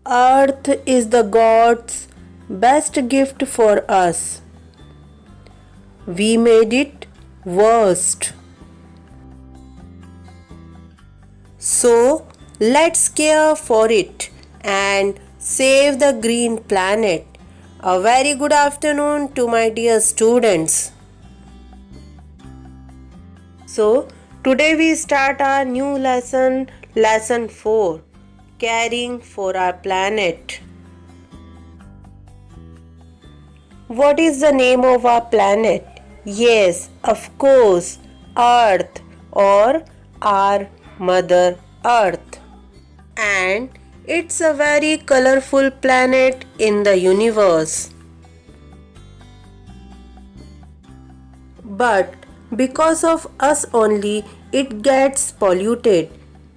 Earth is the God's best gift for us. We made it worst. So let's care for it and save the green planet. A very good afternoon to my dear students. So today we start our new lesson 4, caring for our planet. What is the name of our planet? Yes, of course, Earth or our Mother Earth. And it's a very colorful planet in the universe. But because of us only, it gets polluted.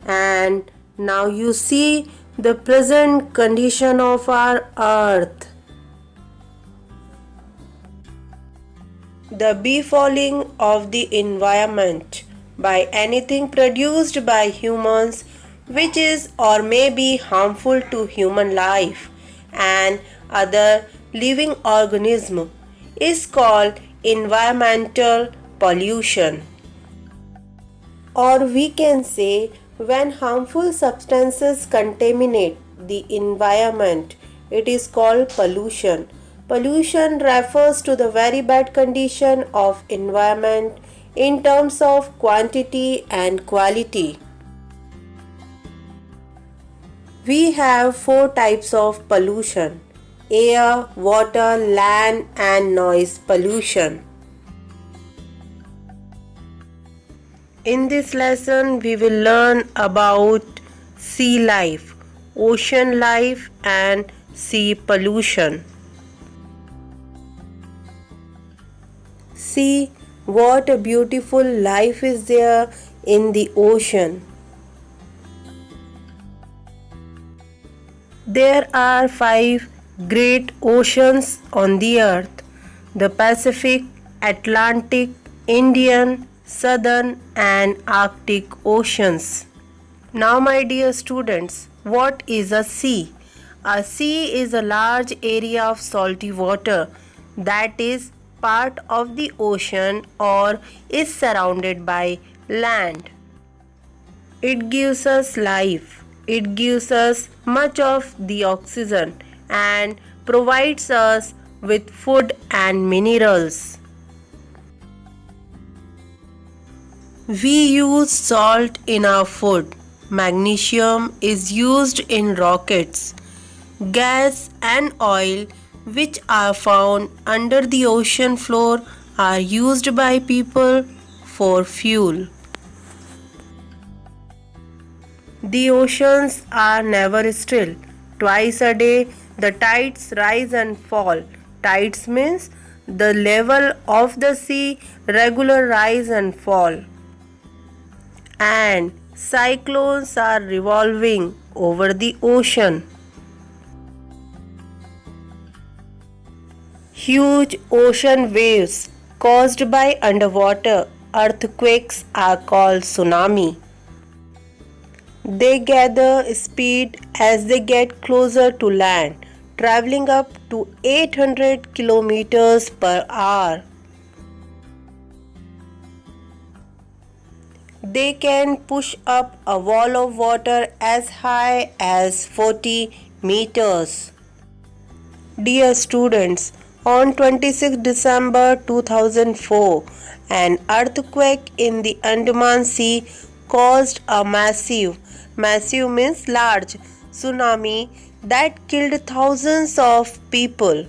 And now you see the present condition of our Earth. The befalling of the environment by anything produced by humans which is or may be harmful to human life and other living organism is called environmental pollution. Or we can say when harmful substances contaminate the environment, it is called pollution. Pollution refers to the very bad condition of environment in terms of quantity and quality. We have 4 types of pollution: air, water, land and noise pollution. In this lesson we will learn about sea life, ocean life and sea pollution. See what a beautiful life is there in the ocean. There are 5 great oceans on the earth: the Pacific, Atlantic, Indian, Southern and Arctic oceans. Now my dear students, what is a sea? A sea is a large area of salty water that is part of the ocean or is surrounded by land. It gives us life. It gives us much of the oxygen and provides us with food and minerals. We use salt in our food. Magnesium is used in rockets. Gas and oil, which are found under the ocean floor, are used by people for fuel. The oceans are never still. Twice a day, the tides rise and fall. Tides means the level of the sea regular rise and fall. And cyclones are revolving over the ocean. Huge ocean waves caused by underwater earthquakes are called tsunami. They gather speed as they get closer to land, traveling up to 800 kilometers per hour. They can push up a wall of water as high as 40 meters. Dear students, on 26 December 2004, an earthquake in the Andaman Sea caused a massive means large, tsunami that killed thousands of people.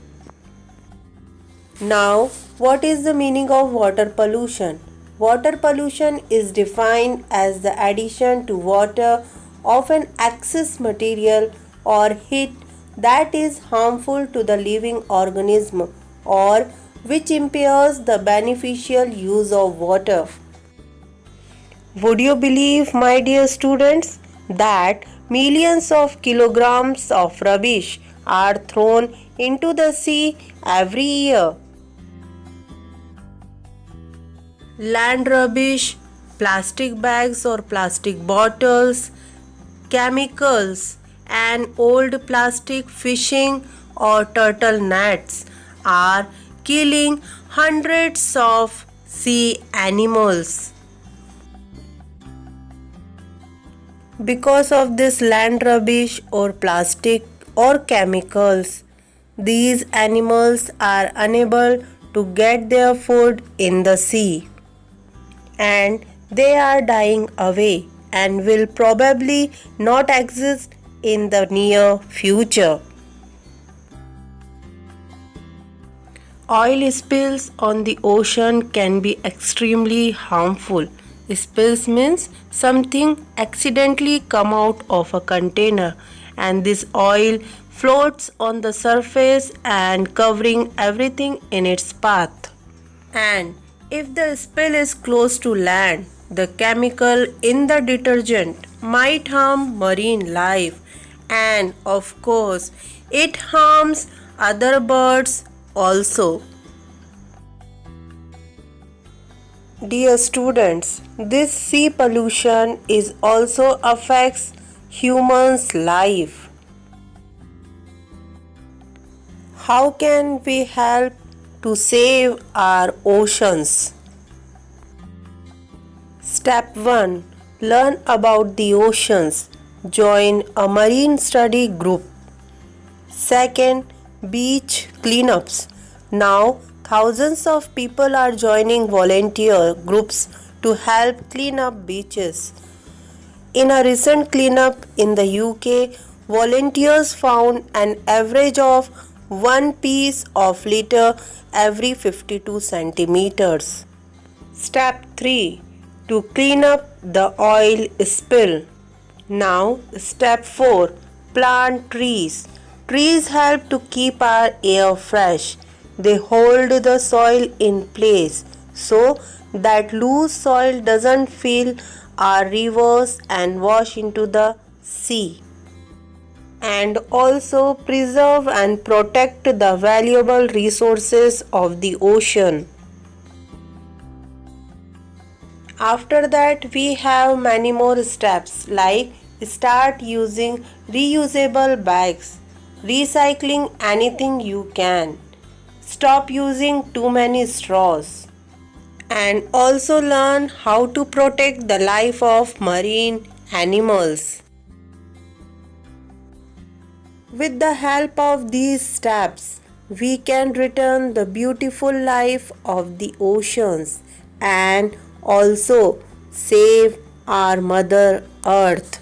Now, what is the meaning of water pollution? Water pollution is defined as the addition to water of an excess material or heat that is harmful to the living organism or which impairs the beneficial use of water. Would you believe, my dear students, that millions of kilograms of rubbish are thrown into the sea every year? Land rubbish, plastic bags or plastic bottles, chemicals, and old plastic fishing or turtle nets are killing hundreds of sea animals. Because of this land rubbish or plastic or chemicals, these animals are unable to get their food in the sea and they are dying away and will probably not exist in the near future. Oil spills on the ocean can be extremely harmful. Spills means something accidentally come out of a container and this oil floats on the surface and covering everything in its path. And if the spill is close to land, the chemical in the detergent might harm marine life and of course it harms other birds also. Dear students, this sea pollution is also affects humans' life. How can we help to save our oceans? Step 1. Learn about the oceans. Join a marine study group. Second, beach cleanups. Now, thousands of people are joining volunteer groups to help clean up beaches. In a recent cleanup in the UK, volunteers found an average of one piece of litter every 52 centimeters. Step 3. To clean up the oil spill. Now, step 4. Plant trees. Trees help to keep our air fresh. They hold the soil in place so that loose soil doesn't fill our rivers and wash into the sea. And also preserve and protect the valuable resources of the ocean. After that, we have many more steps like start using reusable bags, recycling anything you can, stop using too many straws, and also learn how to protect the life of marine animals. With the help of these steps, we can return the beautiful life of the oceans and also save our Mother Earth.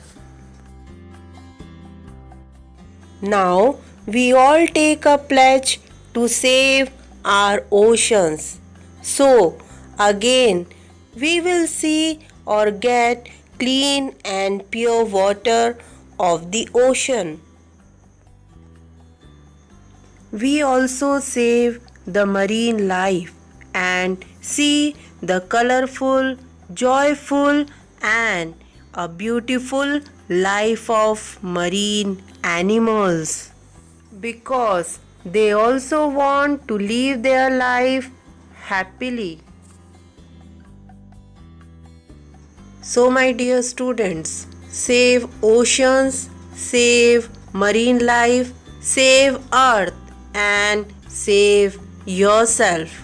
Now, we all take a pledge to save our oceans. So, again, we will see or get clean and pure water of the ocean. We also save the marine life and see the colorful, joyful and a beautiful life of marine animals because they also want to live their life happily. So my dear students, save oceans, save marine life, save earth and save yourself.